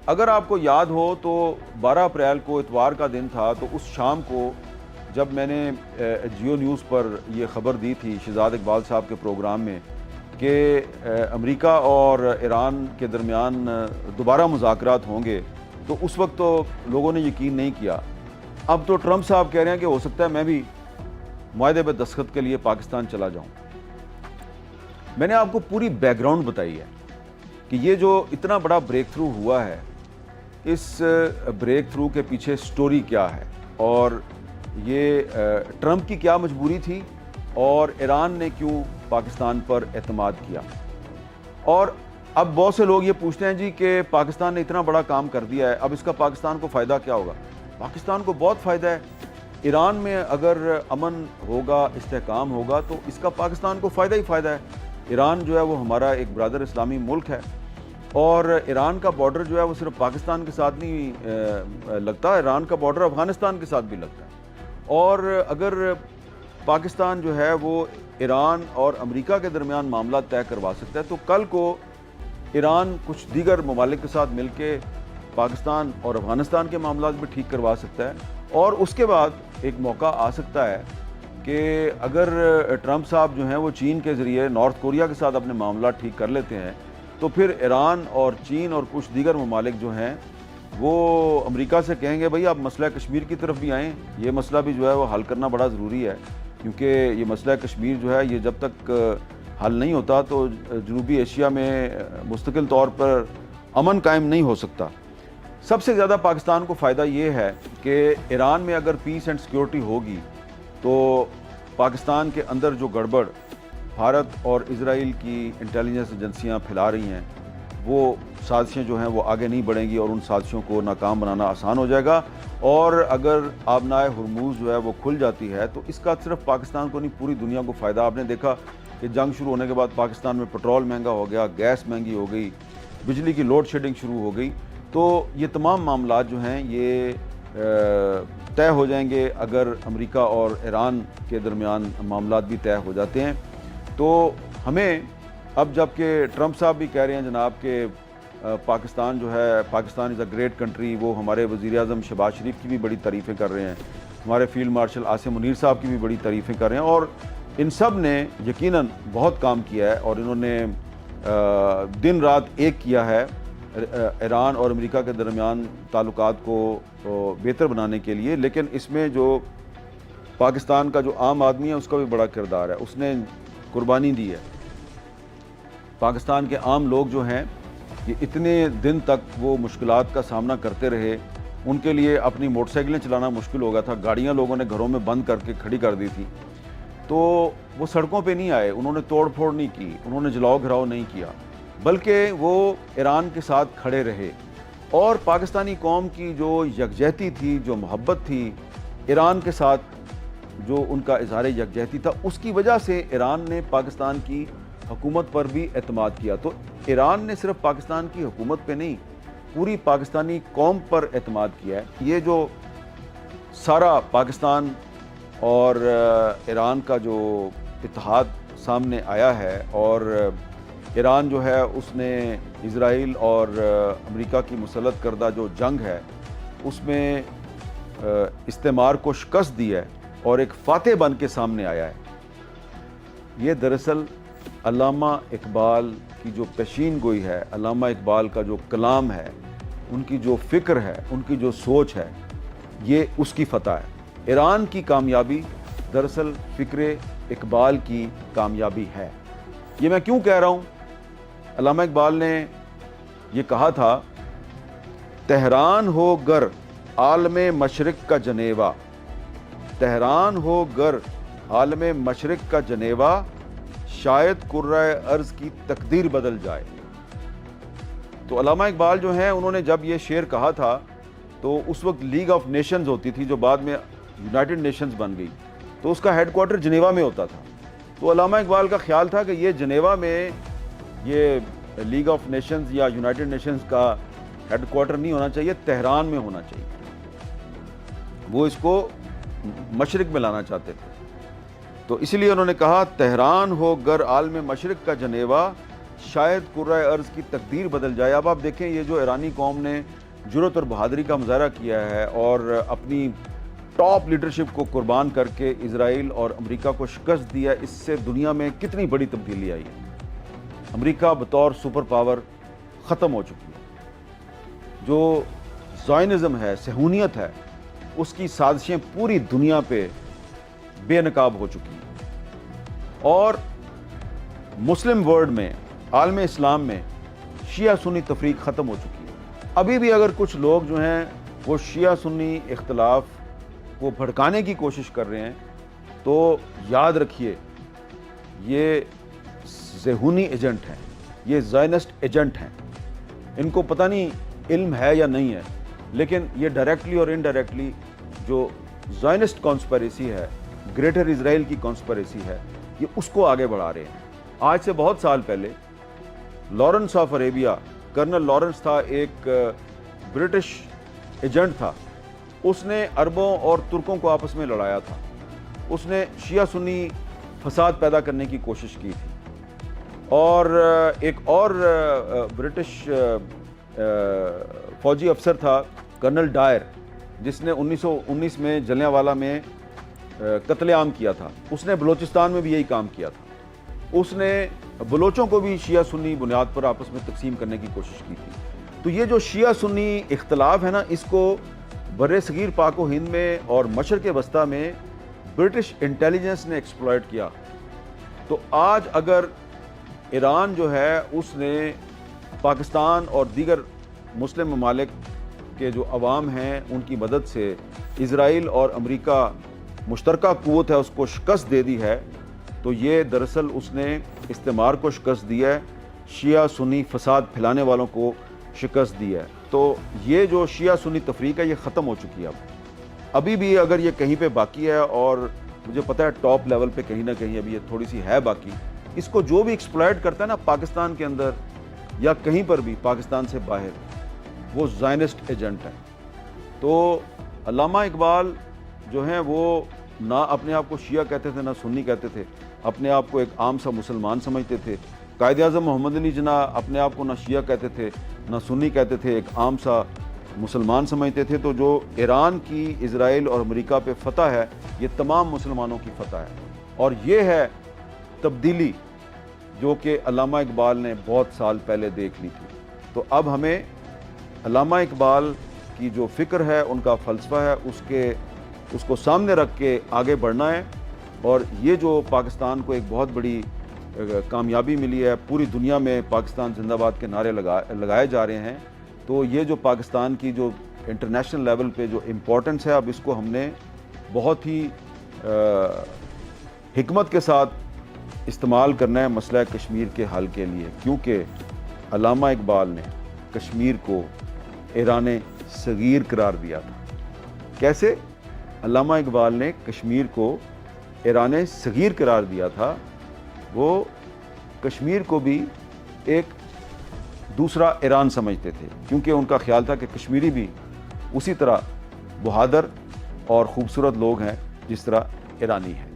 اگر آپ کو یاد ہو تو 12 اپریل کو اتوار کا دن تھا، تو اس شام کو جب میں نے جیو نیوز پر یہ خبر دی تھی شہزاد اقبال صاحب کے پروگرام میں کہ امریکہ اور ایران کے درمیان دوبارہ مذاکرات ہوں گے، تو اس وقت تو لوگوں نے یقین نہیں کیا۔ اب تو ٹرمپ صاحب کہہ رہے ہیں کہ ہو سکتا ہے میں بھی معاہدے پہ دستخط کے لیے پاکستان چلا جاؤں۔ میں نے آپ کو پوری بیک گراؤنڈ بتائی ہے کہ یہ جو اتنا بڑا بریک تھرو ہوا ہے، اس بریک تھرو کے پیچھے سٹوری کیا ہے، اور یہ ٹرمپ کی کیا مجبوری تھی، اور ایران نے کیوں پاکستان پر اعتماد کیا۔ اور اب بہت سے لوگ یہ پوچھتے ہیں جی کہ پاکستان نے اتنا بڑا کام کر دیا ہے، اب اس کا پاکستان کو فائدہ کیا ہوگا؟ پاکستان کو بہت فائدہ ہے۔ ایران میں اگر امن ہوگا، استحکام ہوگا، تو اس کا پاکستان کو فائدہ ہی فائدہ ہے۔ ایران جو ہے وہ ہمارا ایک برادر اسلامی ملک ہے، اور ایران کا بارڈر جو ہے وہ صرف پاکستان کے ساتھ نہیں لگتا، ایران کا بارڈر افغانستان کے ساتھ بھی لگتا ہے۔ اور اگر پاکستان جو ہے وہ ایران اور امریکہ کے درمیان معاملات طے کروا سکتا ہے، تو کل کو ایران کچھ دیگر ممالک کے ساتھ مل کے پاکستان اور افغانستان کے معاملات بھی ٹھیک کروا سکتا ہے۔ اور اس کے بعد ایک موقع آ سکتا ہے کہ اگر ٹرمپ صاحب جو ہیں وہ چین کے ذریعے نارتھ کوریا کے ساتھ اپنے معاملات ٹھیک کر لیتے ہیں، تو پھر ایران اور چین اور کچھ دیگر ممالک جو ہیں وہ امریکہ سے کہیں گے بھئی آپ مسئلہ کشمیر کی طرف بھی آئیں، یہ مسئلہ بھی جو ہے وہ حل کرنا بڑا ضروری ہے، کیونکہ یہ مسئلہ کشمیر جو ہے یہ جب تک حل نہیں ہوتا تو جنوبی ایشیا میں مستقل طور پر امن قائم نہیں ہو سکتا۔ سب سے زیادہ پاکستان کو فائدہ یہ ہے کہ ایران میں اگر پیس اینڈ سیکیورٹی ہوگی تو پاکستان کے اندر جو گڑبڑ بھارت اور اسرائیل کی انٹیلیجنس ایجنسیاں پھیلا رہی ہیں، وہ سازشیں جو ہیں وہ آگے نہیں بڑھیں گی، اور ان سازشوں کو ناکام بنانا آسان ہو جائے گا۔ اور اگر آبنائے ہرموز جو ہے وہ کھل جاتی ہے تو اس کا صرف پاکستان کو نہیں پوری دنیا کو فائدہ۔ آپ نے دیکھا کہ جنگ شروع ہونے کے بعد پاکستان میں پٹرول مہنگا ہو گیا، گیس مہنگی ہو گئی، بجلی کی لوڈ شیڈنگ شروع ہو گئی۔ تو یہ تمام معاملات جو ہیں یہ طے ہو جائیں گے اگر امریکہ اور ایران کے درمیان معاملات بھی طے ہو جاتے ہیں۔ تو ہمیں اب جب کہ ٹرمپ صاحب بھی کہہ رہے ہیں جناب کہ پاکستان جو ہے، پاکستان از اے گریٹ کنٹری، وہ ہمارے وزیر اعظم شہباز شریف کی بھی بڑی تعریفیں کر رہے ہیں، ہمارے فیلڈ مارشل عاصم منیر صاحب کی بھی بڑی تعریفیں کر رہے ہیں، اور ان سب نے یقیناً بہت کام کیا ہے، اور انہوں نے دن رات ایک کیا ہے ایران اور امریکہ کے درمیان تعلقات کو بہتر بنانے کے لیے۔ لیکن اس میں جو پاکستان کا جو عام آدمی ہے اس کا بھی بڑا کردار ہے، اس نے قربانی دی ہے۔ پاکستان کے عام لوگ جو ہیں یہ اتنے دن تک وہ مشکلات کا سامنا کرتے رہے، ان کے لیے اپنی موٹر سائیکلیں چلانا مشکل ہو گیا تھا، گاڑیاں لوگوں نے گھروں میں بند کر کے کھڑی کر دی تھی، تو وہ سڑکوں پہ نہیں آئے، انہوں نے توڑ پھوڑ نہیں کی، انہوں نے جلاؤ گھراؤ نہیں کیا، بلکہ وہ ایران کے ساتھ کھڑے رہے۔ اور پاکستانی قوم کی جو یکجہتی تھی، جو محبت تھی، ایران کے ساتھ جو ان کا اظہار یکجہتی تھا، اس کی وجہ سے ایران نے پاکستان کی حکومت پر بھی اعتماد کیا۔ تو ایران نے صرف پاکستان کی حکومت پہ نہیں، پوری پاکستانی قوم پر اعتماد کیا ہے۔ یہ جو سارا پاکستان اور ایران کا جو اتحاد سامنے آیا ہے، اور ایران جو ہے اس نے اسرائیل اور امریکہ کی مسلط کردہ جو جنگ ہے اس میں استعمار کو شکست دی ہے اور ایک فاتح بن کے سامنے آیا ہے، یہ دراصل علامہ اقبال کی جو پیشین گوئی ہے، علامہ اقبال کا جو کلام ہے، ان کی جو فکر ہے، ان کی جو سوچ ہے، یہ اس کی فتح ہے۔ ایران کی کامیابی دراصل فکر اقبال کی کامیابی ہے۔ یہ میں کیوں کہہ رہا ہوں؟ علامہ اقبال نے یہ کہا تھا، تہران ہو گر عالم مشرق کا جنیوا، تہران ہو گر عالم مشرق کا جنیوا، شاید کرۂ ارض کی تقدیر بدل جائے۔ تو علامہ اقبال جو ہیں انہوں نے جب یہ شعر کہا تھا تو اس وقت لیگ آف نیشنز ہوتی تھی جو بعد میں یونائٹڈ نیشنز بن گئی، تو اس کا ہیڈ کوارٹر جنیوا میں ہوتا تھا۔ تو علامہ اقبال کا خیال تھا کہ یہ جنیوا میں یہ لیگ آف نیشنز یا یونائٹڈ نیشنز کا ہیڈ کوارٹر نہیں ہونا چاہیے، تہران میں ہونا چاہیے۔ وہ اس کو مشرق میں لانا چاہتے تھے، تو اسی لیے انہوں نے کہا، تہران ہو گر عالم مشرق کا جنیوا، شاید کرۂ ارض کی تقدیر بدل جائے۔ اب آپ دیکھیں یہ جو ایرانی قوم نے جرأت اور بہادری کا مظاہرہ کیا ہے اور اپنی ٹاپ لیڈرشپ کو قربان کر کے اسرائیل اور امریکہ کو شکست دیا، اس سے دنیا میں کتنی بڑی تبدیلی آئی ہے۔ امریکہ بطور سپر پاور ختم ہو چکی ہے۔ جو زائنزم ہے، صہیونیت ہے، اس کی سازشیں پوری دنیا پہ بے نقاب ہو چکی ہیں، اور مسلم ورلڈ میں، عالم اسلام میں شیعہ سنی تفریق ختم ہو چکی ہے۔ ابھی بھی اگر کچھ لوگ جو ہیں وہ شیعہ سنی اختلاف کو بھڑکانے کی کوشش کر رہے ہیں تو یاد رکھیے یہ صہیونی ایجنٹ ہیں، یہ زائنسٹ ایجنٹ ہیں۔ ان کو پتہ نہیں علم ہے یا نہیں ہے، لیکن یہ ڈائریکٹلی اور انڈائریکٹلی جو زائنسٹ کانسپریسی ہے، گریٹر اسرائیل کی کانسپریسی ہے، یہ اس کو آگے بڑھا رہے ہیں۔ آج سے بہت سال پہلے Lawrence of Arabia, colonel Lawrence تھا، ایک برٹش ایجنٹ تھا، اس نے عربوں اور ترکوں کو آپس میں لڑایا تھا۔ اس نے شیعہ سنی فساد پیدا کرنے کی کوشش کی تھی، اور ایک اور برٹش فوجی افسر تھا کرنل ڈائر، جس نے 1919 میں جلیانوالہ میں قتل عام کیا تھا۔ اس نے بلوچستان میں بھی یہی کام کیا تھا۔ اس نے بلوچوں کو بھی شیعہ سنی بنیاد پر آپس میں تقسیم کرنے کی کوشش کی تھی۔ تو یہ جو شیعہ سنی اختلاف ہے نا، اس کو بر صغیر پاک و ہند میں اور مشرق وسطیٰ میں برٹش انٹیلیجنس نے ایکسپلائٹ کیا۔ تو آج اگر ایران جو ہے اس نے پاکستان اور دیگر مسلم ممالک کے جو عوام ہیں ان کی مدد سے اسرائیل اور امریکہ مشترکہ قوت ہے اس کو شکست دے دی ہے، تو یہ دراصل اس نے استعمار کو شکست دی ہے، شیعہ سنی فساد پھیلانے والوں کو شکست دی ہے۔ تو یہ جو شیعہ سنی تفریق ہے یہ ختم ہو چکی ہے۔ ابھی بھی اگر یہ کہیں پہ باقی ہے، اور مجھے پتہ ہے ٹاپ لیول پہ کہیں نہ کہیں ابھی یہ تھوڑی سی ہے باقی، اس کو جو بھی ایکسپلائٹ کرتا ہے نا پاکستان کے اندر یا کہیں پر بھی پاکستان سے باہر، وہ زائنسٹ ایجنٹ ہے۔ تو علامہ اقبال جو ہیں وہ نہ اپنے آپ کو شیعہ کہتے تھے نہ سنی کہتے تھے، اپنے آپ کو ایک عام سا مسلمان سمجھتے تھے۔ قائد اعظم محمد علی جناح اپنے آپ کو نہ شیعہ کہتے تھے نہ سنی کہتے تھے، ایک عام سا مسلمان سمجھتے تھے۔ تو جو ایران کی اسرائیل اور امریکہ پہ فتح ہے، یہ تمام مسلمانوں کی فتح ہے، اور یہ ہے تبدیلی جو کہ علامہ اقبال نے بہت سال پہلے دیکھ لی تھی۔ تو اب ہمیں علامہ اقبال کی جو فکر ہے، ان کا فلسفہ ہے، اس کو سامنے رکھ کے آگے بڑھنا ہے۔ اور یہ جو پاکستان کو ایک بہت بڑی کامیابی ملی ہے، پوری دنیا میں پاکستان زندہ باد کے نعرے لگائے جا رہے ہیں، تو یہ جو پاکستان کی جو انٹرنیشنل لیول پہ جو امپورٹنس ہے، اب اس کو ہم نے بہت ہی حکمت کے ساتھ استعمال کرنا ہے مسئلہ کشمیر کے حل کے لیے، کیونکہ علامہ اقبال نے کشمیر کو ایران صغیر قرار دیا تھا۔ کیسے؟ علامہ اقبال نے کشمیر کو ایران صغیر قرار دیا تھا۔ وہ کشمیر کو بھی ایک دوسرا ایران سمجھتے تھے، کیونکہ ان کا خیال تھا کہ کشمیری بھی اسی طرح بہادر اور خوبصورت لوگ ہیں جس طرح ایرانی ہیں۔